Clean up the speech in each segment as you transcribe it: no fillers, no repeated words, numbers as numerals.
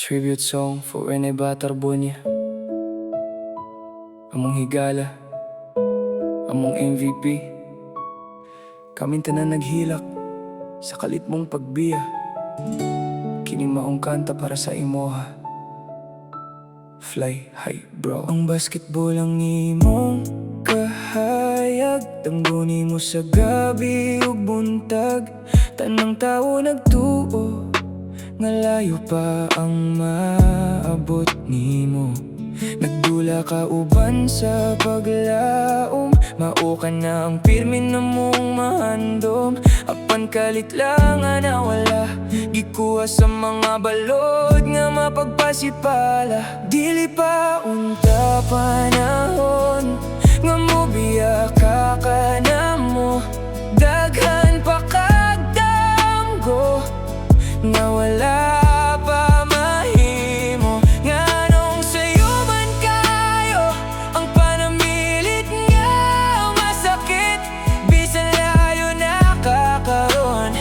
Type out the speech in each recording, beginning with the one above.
Tribute song for Rene Baterbonia. Among higala, among MVP. Kaming tanan naghilak sa kalit mong pagbiya. Kini maong kanta para sa imoha. Fly high bro. Ang basketball ang imong kahayag. Tangguni mo sa gabi ug buntag. Tanang tao nagtuo nga layo pa ang maabot nimo. Nagdula ka uban sa paglaom. Mao ka na ang pirmi na mong mahandom. Apan kalit lang na wala gikuha sa mga balod nga mapagpasipala. Dili pa unta panahon nga mobiya ka kanamo. Daghan pa kagdamgo nga wala pa mahimo. Nganong sayo man kayo ang panamilit nga masakit. Bisan layo nakakaroon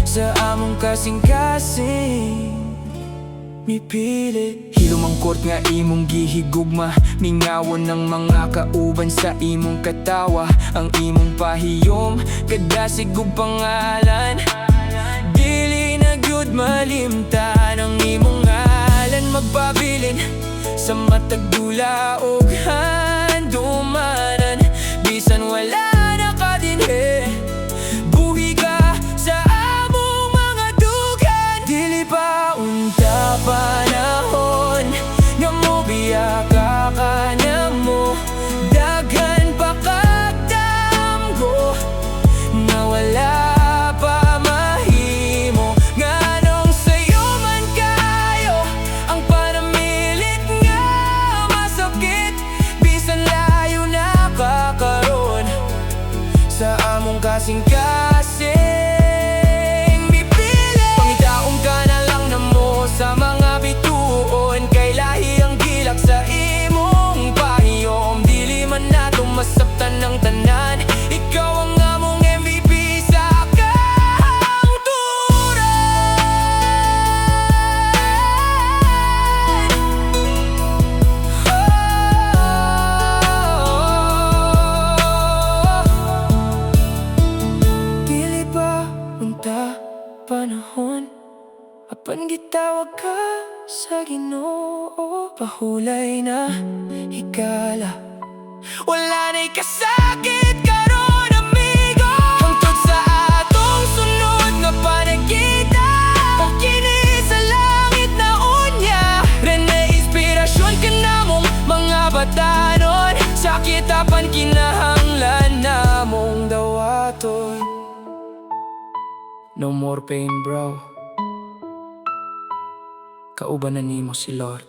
sa among kasing-kasing mipili. Hilom ang court nga imong gihigugma. Mingawon ng mga kauban sa imong katawa. Ang imong pahiyom kadasig ug pangalan. Dili na gyud malimtan ang imong ngalan. Magpabilin sa matag dula ug handumanan. Bisan wala na ka dinhi, buhi ka sa among mga dugan. Dili pa unta panahon nga mobiya ka kanamo. Daghan pa kagdamgo nga wala pa mahimo. Nganong sayo man kayo ang panamilit nga masakit. Bisan layo nakakaroon sa among kasing-kasing mipili. Pangitaon ka na lang na mo sa mga bituon. Kay lahi ang gilak sa imong pahiyom. Dili man nato masabtan ng tanan. Ikaw ang among MVP sa kahangturan. Dili pa unta panahon apan gitawag ka sa Ginoo. Pahulay na higala, wala na'y kasakit karon amigo. Hangtod sa atong sunod nga panagkita. O kini sa langit na unya. Rene inspirasyon ka namong mga batanon. Sa kitapan kinahanglan namong dawaton. No more pain bro, kauban na nimo si Lord.